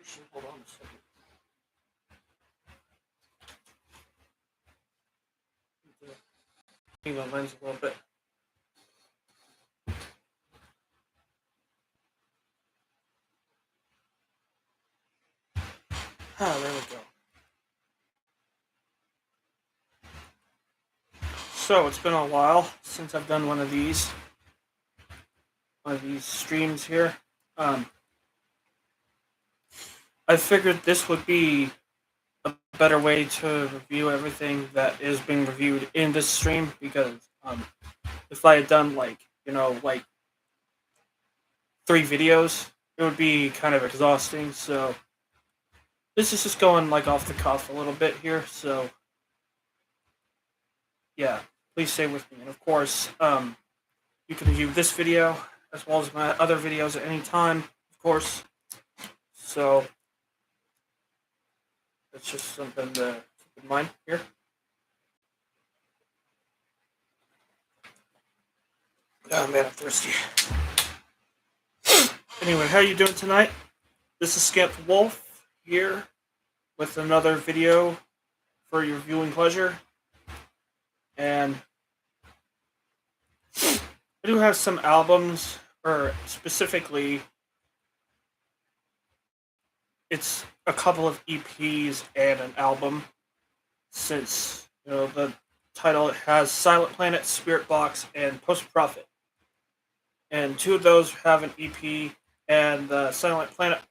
Actually, hold on a second. Clean my lens a little bit. Ah, there we go. So it's been a while since I've done one of these streams here. Um, I figured this would be a better way to review everything that is being reviewed in this stream because if I had done like 3 videos, it would be kind of exhausting. So this is just going like off the cuff a little bit here. So yeah, please stay with me. And of course, you can view this video as well as my other videos at any time, of course. So that's just something to keep in mind here. Oh man, I'm thirsty. Anyway, how you doing tonight? This is Scamp Wolf here with another video for your viewing pleasure. And I do have some albums, or specifically, it's a couple of EPs and an album, since the title has Silent Planet, Spiritbox, and Post Prophet. And 2 of those have an EP, and the Silent Planet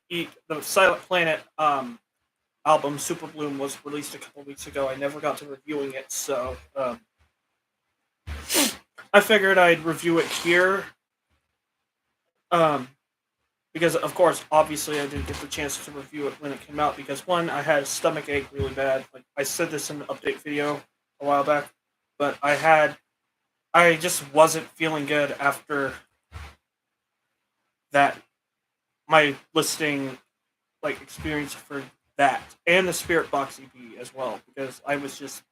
album Super Bloom was released a couple weeks ago. I never got to reviewing it, so I figured I'd review it here. Because of course, obviously, I didn't get the chance to review it when it came out because one, I had a stomach ache really bad. Like I said this in the update video a while back, but I just wasn't feeling good after that. My listening experience for that and the Spirit Box EP as well because I was just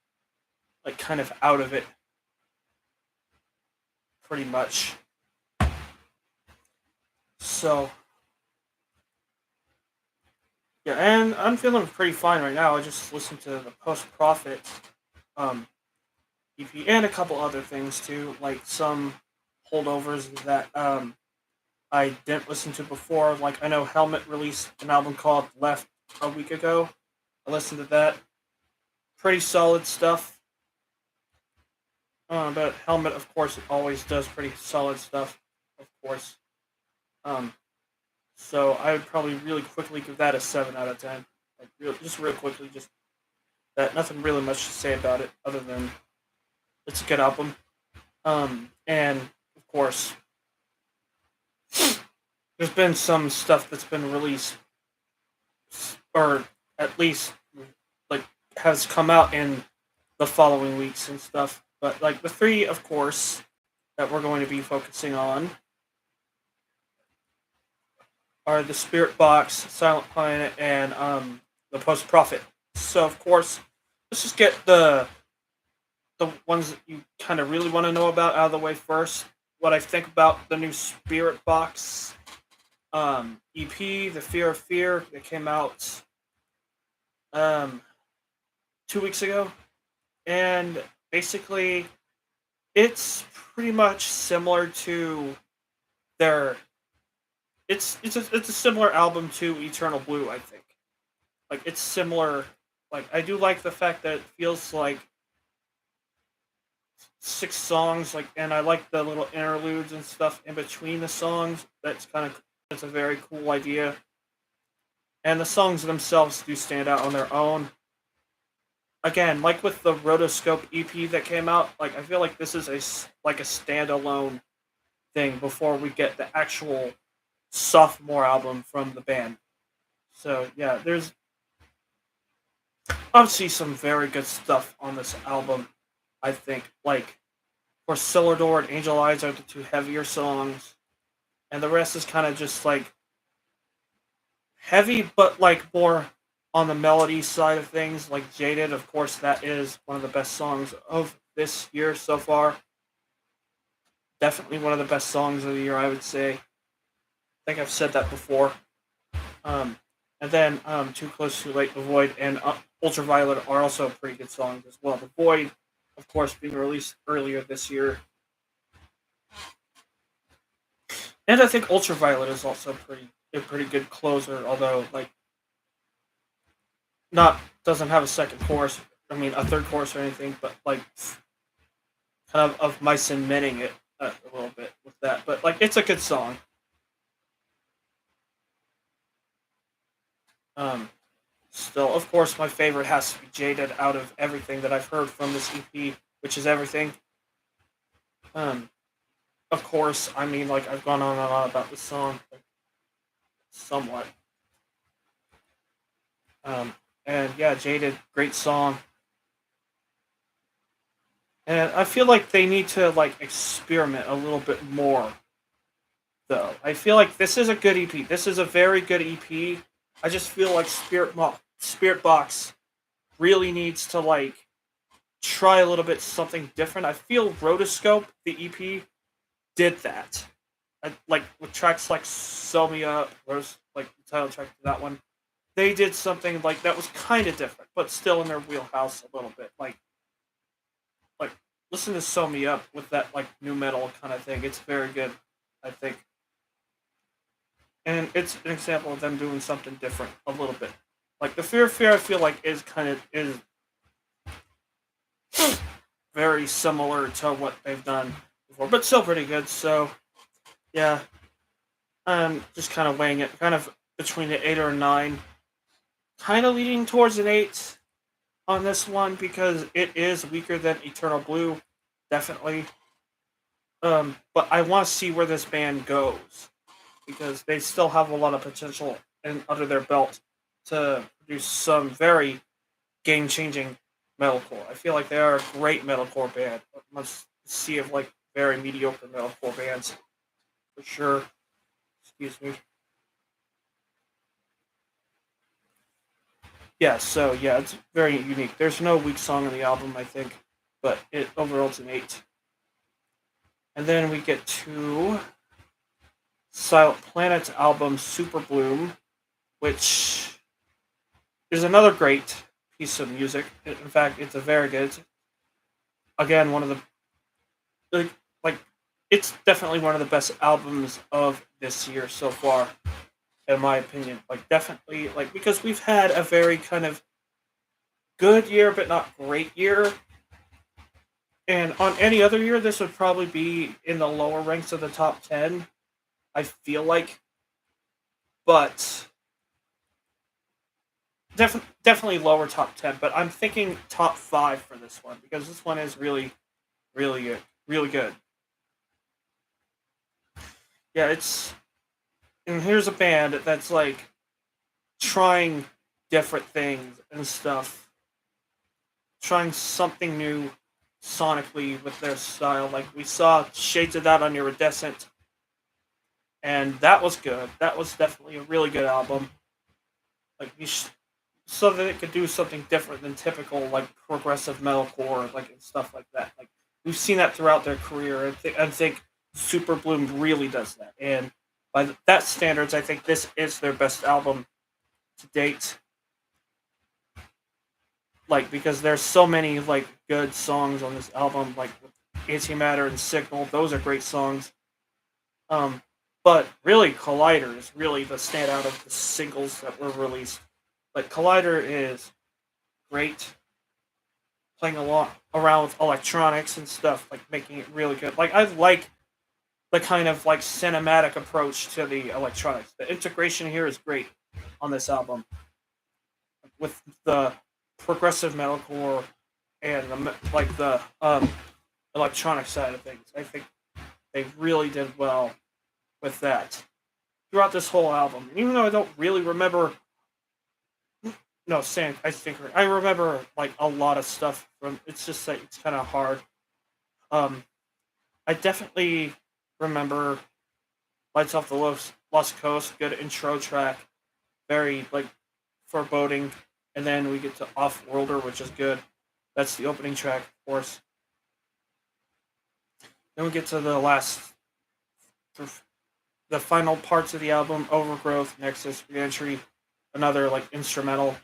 kind of out of it pretty much. So yeah, and I'm feeling pretty fine right now. I just listened to the Post Prophet EP and a couple other things too, like some holdovers that I didn't listen to before. Like I know Helmet released an album called Left a week ago. I listened to that. Pretty solid stuff. But Helmet, of course, always does pretty solid stuff, of course. Um, so I would probably really quickly give that a 7 out of 10. Just real quickly, just that. Nothing really much to say about it other than it's a good album. And of course, there's been some stuff that's been released, or at least has come out in the following weeks and stuff. But the 3, of course, that we're going to be focusing on are the Spirit Box, Silent Planet, and the Post Prophet. So of course, let's just get the ones that you kind of really want to know about out of the way first. What I think about the new Spirit Box EP, The Fear of Fear, that came out 2 weeks ago, and basically, it's pretty much similar to their. It's a similar album to Eternal Blue, I think. It's similar. I do like the fact that it feels like 6 songs. And I like the little interludes and stuff in between the songs. That's a very cool idea. And the songs themselves do stand out on their own. Again, like with the Rotoscope EP that came out, I feel like this is a standalone thing before we get the actual sophomore album from the band. So yeah, there's obviously some very good stuff on this album. I think for Silordor and Angel Eyes are the 2 heavier songs, and the rest is kind of just heavy, but more on the melody side of things. Jaded, of course, that is one of the best songs of this year so far. Definitely one of the best songs of the year, I would say. I think I've said that before. And And then Too Close, Too Late, The Void, and Ultraviolet are also pretty good songs as well. The Void, of course, being released earlier this year. And I think Ultraviolet is also a pretty good closer, although like not doesn't have a second chorus. I mean a third chorus or anything, but like kind of my cementing it a little bit with that. But like it's a good song. Um, Still, of course, my favorite has to be Jaded out of everything that I've heard from this EP, which is everything. Um, of course, I mean like I've gone on and on about this song, like, somewhat. Um, and yeah, Jaded, great song. And I feel like they need to like experiment a little bit more though. I feel like this is a good EP. This is a very good EP. I just feel like Spirit Box really needs to like try a little bit something different. I feel Rotoscope, the EP, did that. Like with tracks like "Sew Me Up," like the title track to that one. They did something like that was kind of different, but still in their wheelhouse a little bit. Like listen to "Sew Me Up" with that like new metal kind of thing. It's very good, I think, and it's an example of them doing something different a little bit. Like the Fear, I feel like is very similar to what they've done before, but still pretty good. So yeah, I'm just kind of weighing it, kind of between an 8 or a 9, kind of leaning towards an 8 on this one because it is weaker than Eternal Blue, definitely. But I want to see where this band goes because they still have a lot of potential under their belt to produce some very game changing metalcore. I feel like they are a great metalcore band. Must see of like very mediocre metalcore bands for sure. Excuse me. Yeah, so yeah, it's very unique. There's no weak song on the album, I think, but it overall it's an 8. And then we get to Silent Planet's album Super Bloom, which is another great piece of music. In fact, it's a very good. Again, one of the like, like it's definitely one of the best albums of this year so far, in my opinion. Like definitely like because we've had a very kind of good year but not great year. And on any other year, this would probably be in the lower ranks of the top 10. I feel like, but definitely lower top 10. But I'm thinking top 5 for this one because this one is really, really good, really good. Yeah, it's and here's a band that's like trying different things and stuff, trying something new sonically with their style. Like we saw shades of that on Iridescent, and that was good. That was definitely a really good album. Like so that it could do something different than typical like progressive metalcore, like and stuff like that. Like we've seen that throughout their career. I think Super Bloom really does that, and by that standards, I think this is their best album to date. Like because there's so many like good songs on this album, like Antimatter and Signal. Those are great songs. Um, but really, Collider is really the standout of the singles that were released. Like Collider is great, playing a lot around with electronics and stuff, like making it really good. Like I like the kind of like cinematic approach to the electronics. The integration here is great on this album with the progressive metalcore and like the electronic side of things. I think they really did well with that throughout this whole album. And even though I don't really remember, no, I think I remember like a lot of stuff from. It's just like it's kind of hard. Um, I definitely remember Lights Off the Lost Coast, good intro track, very like foreboding, and then we get to Off Worlder, which is good. That's the opening track, of course. Then we get to the final parts of the album: Overgrowth, Nexus, Reentry, another like instrumental,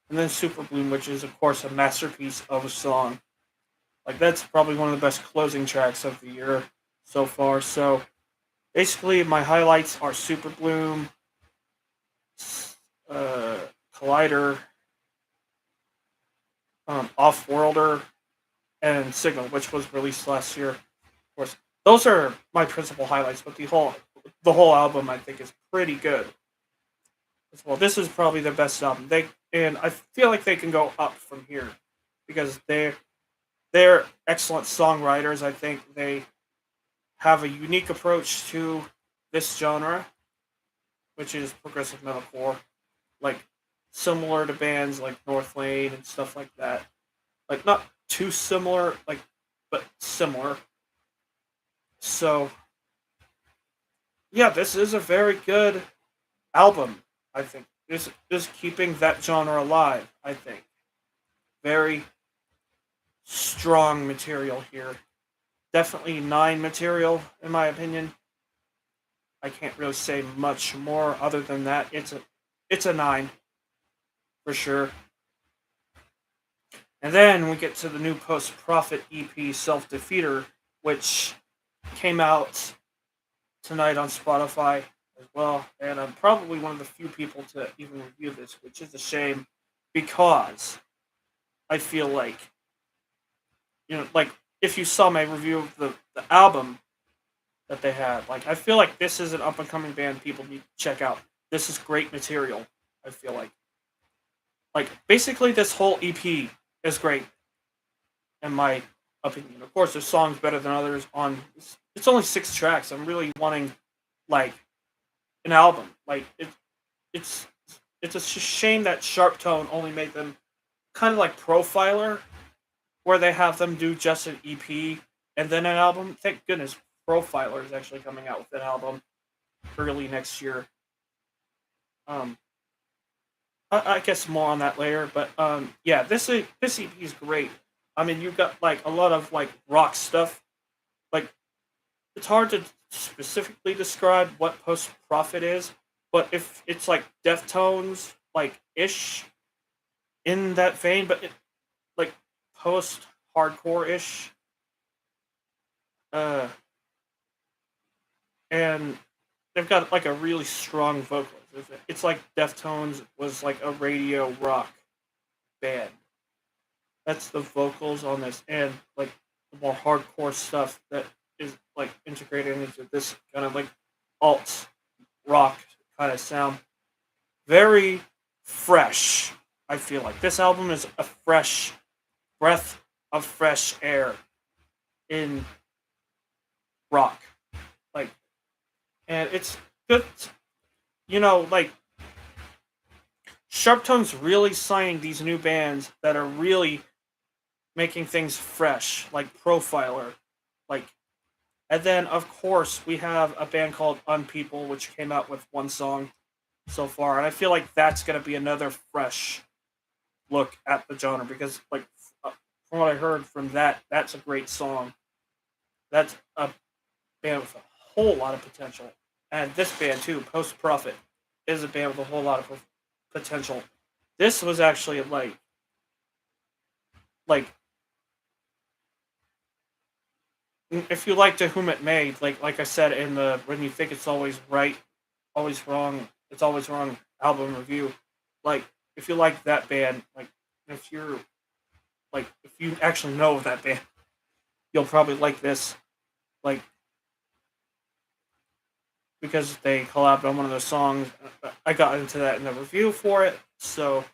and then Super Bloom, which is of course a masterpiece of a song. Like that's probably one of the best closing tracks of the year so far. So basically, my highlights are Super Bloom, uh, Collider, Off Worlder, and Signal, which was released last year. Of course, those are my principal highlights. But the whole album, I think, is pretty good as well. This is probably the best album. And I feel like they can go up from here because they're excellent songwriters. I think they have a unique approach to this genre, which is progressive metalcore, like similar to bands like North Lane and stuff like that. Like not too similar, like but similar. So yeah, this is a very good album. I think this is keeping that genre alive. I think very strong material here. Definitely nine material in my opinion. I can't really say much more other than that. It's a nine for sure. And then we get to the new Post Profit EP Self Defeater, which came out tonight on Spotify as well. And I'm probably one of the few people to even review this, which is a shame because I feel like, like if you saw my review of the album that they had, like I feel like this is an up and coming band people need to check out. This is great material, I feel like. Like basically this whole EP is great in my opinion. Of course, there's songs better than others on. It's only 6 tracks. I'm really wanting like an album. Like it's it's a shame that Sharp Tone only made them kind of like Profiler, where they have them do just an EP and then an album. Thank goodness Profiler is actually coming out with an album early next year. Um, I guess more on that later, but yeah, this EP is great. I mean, you've got like a lot of like rock stuff. Like it's hard to specifically describe what post profit is, but if it's like Deftones like ish in that vein, but like post hardcore ish, uh, and they've got like a really strong vocals. It's like Deftones was like a radio rock band. That's the vocals on this, and like the more hardcore stuff that is like integrated into this kind of like alt rock kind of sound. Very fresh. I feel like this album is a fresh breath of fresh air in rock. Like, and it's good. Like Sharptone's really signing these new bands that are really making things fresh, like Profiler, like. And then, of course, we have a band called Unpeople, which came out with one song so far, and I feel like that's going to be another fresh look at the genre because, like, from what I heard from that, that's a great song. That's a band with a whole lot of potential, and this band too, Post Profit, is a band with a whole lot of potential. This was actually like if you like To Whom It May, like I said in the When You Think It's Always Right, Always Wrong, It's Always Wrong album review, like if you like that band, like if you're like if you actually know that band, you'll probably like this, like because they collabed on one of their songs. I got into that in the review for it, so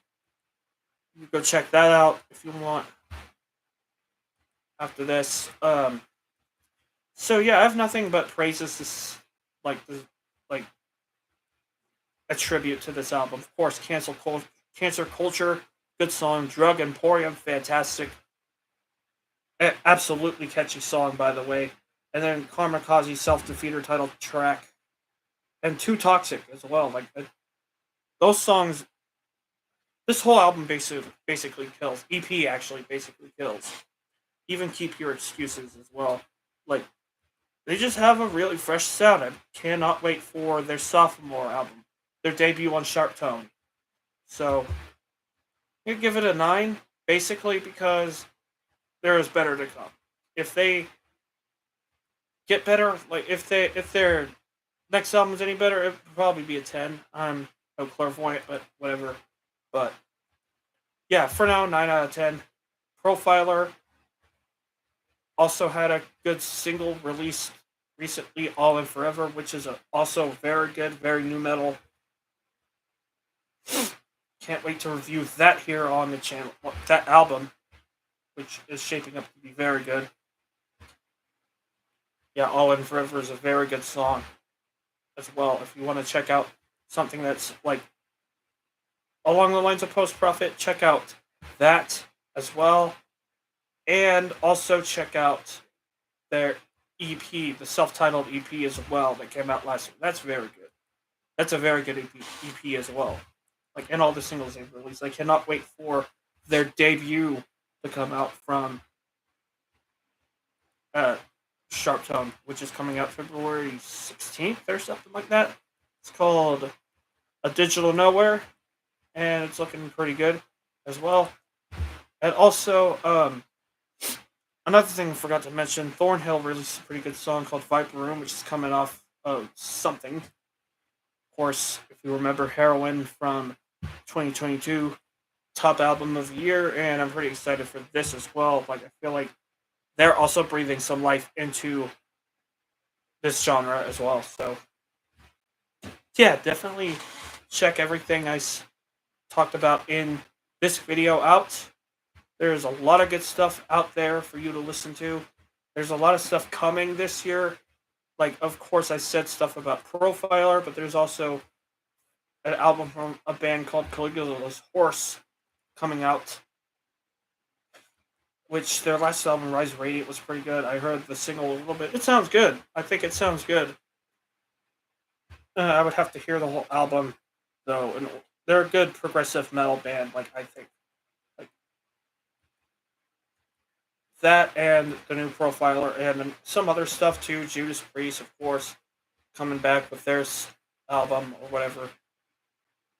you go check that out if you want. After this, so yeah, I have nothing but praises this, like a tribute to this album. Of course, Cancer Culture, good song. Drug Emporium, fantastic, absolutely catchy song by the way. And then Kamikaze Self Defeater title track, and Too Toxic as well. Like those songs, this whole album basically kills. EP actually basically kills. Even Keep Your Excuses as well. Like they just have a really fresh sound. I cannot wait for their sophomore album, their debut on Sharp Tone. So you give it a 9, basically because there is better to come. If they get better, like if their next album's any better, it'd probably be a 10. I'm no clairvoyant, but whatever. But yeah, for now, 9 out of 10. Profiler also had a good single release recently, All in Forever, which is also very good, very new metal. Can't wait to review that here on the channel. That album, which is shaping up to be very good. Yeah, All in Forever is a very good song as well. If you want to check out something that's like along the lines of Post Profit, check out that as well. And also check out their EP, the self-titled EP as well that came out last year. That's very good. That's a very good EP as well. Like, and all the singles they've released. I cannot wait for their debut to come out from uh, Sharp Tone, which is coming out February 16th or something like that. It's called A Digital Nowhere, and it's looking pretty good as well. And also, another thing I forgot to mention, Thornhill released a pretty good song called Viper Room, which is coming off of something. Of course, if you remember Heroin from 2022, top album of the year, and I'm pretty excited for this as well. Like, I feel like they're also breathing some life into this genre as well. So, yeah, definitely check everything I talked about in this video out. There's a lot of good stuff out there for you to listen to. There's a lot of stuff coming this year. Like, of course, I said stuff about Profiler, but there's also an album from a band called Caligula's Horse coming out, which their last album, Rise Radiant, was pretty good. I heard the single a little bit. It sounds good. I think it sounds good. I would have to hear the whole album, though. And they're a good progressive metal band, like, I think. Like, that and the new Profiler and some other stuff, too. Judas Priest, of course, coming back with their album or whatever.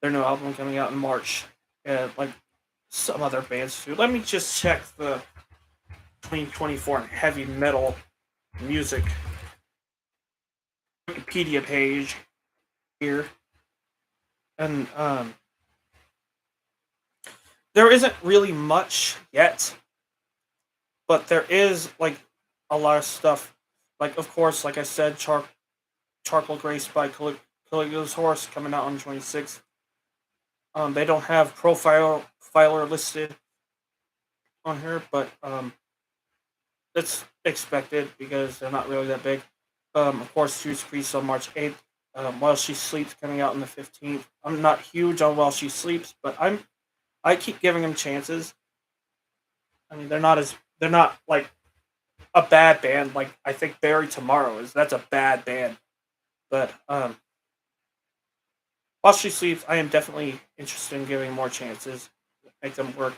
Their new album coming out in March. And, like, some other bands, too. Let me just check the 2024 heavy metal music Wikipedia page here. And there isn't really much yet, but there is like a lot of stuff. Like, of course, like I said, Charcoal Grace by Caligula's Horse coming out on 26th. They don't have Profiler listed on here, but that's expected because they're not really that big. Of course, Judas Priest on March 8th. While She Sleeps coming out on the 15th. I'm not huge on While She Sleeps, but I keep giving them chances. I mean, they're not like a bad band. Like, I think Bury Tomorrow is. That's a bad band. But While She Sleeps, I am definitely interested in giving more chances. Make them work.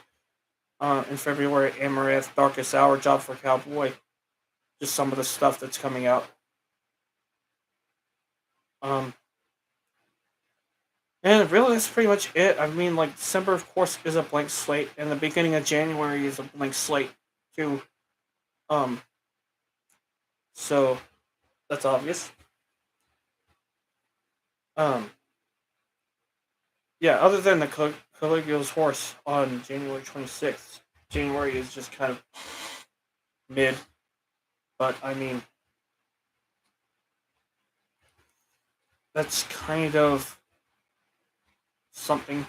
In February, Amaranth, Darkest Hour, Job for Cowboy. Just some of the stuff that's coming out. And really, that's pretty much it. I mean, like, December, of course, is a blank slate, and the beginning of January is a blank slate, too. Um, so, that's obvious. Um, yeah, other than the Caligula's Horse on January 26th, January is just kind of mid, but, I mean, that's kind of something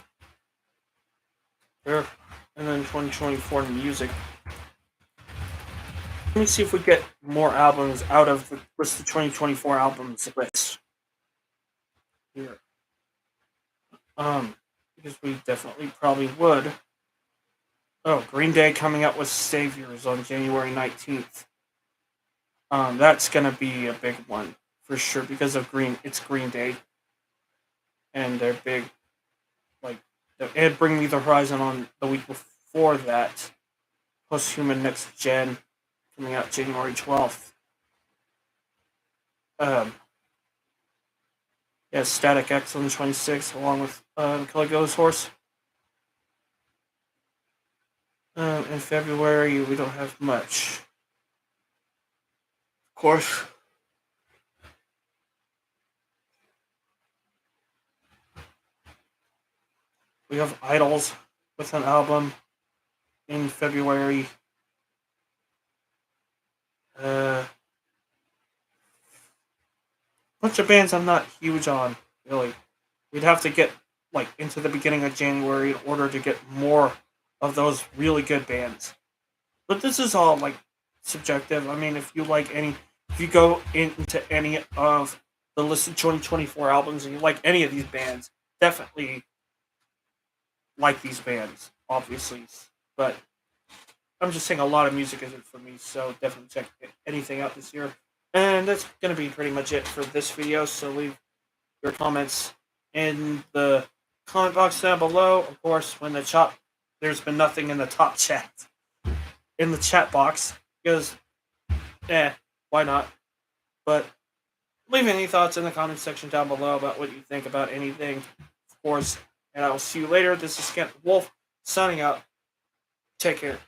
there. And then 2024 music. Let me see if we get more albums out of the list of 2024 albums list here. Because we definitely probably would. Oh, Green Day coming out with Saviors on January 19th. That's gonna be a big one for sure because of it's Green Day, and they're big. Like, and Bring Me the Horizon on the week before that. Posthuman Next Gen coming out January 12th. Yeah, Static X on the 26th, along with Caligula's Horse. In February, we don't have much. Of course, we have Idols with an album in February. A bunch of bands I'm not huge on, really. We'd have to get like into the beginning of January in order to get more of those really good bands. But this is all like subjective. I mean, if you go into any of the listed 2024 albums and you like any of these bands, definitely like these bands, obviously. But I'm just saying a lot of music isn't for me, so definitely check anything out this year. And that's gonna be pretty much it for this video. So leave your comments in the comment box down below. Of course, there's been nothing in the top chat in the chat box because, why not? But leave any thoughts in the comment section down below about what you think about anything, of course. And I will see you later. This is Kent Wolf signing out. Take care.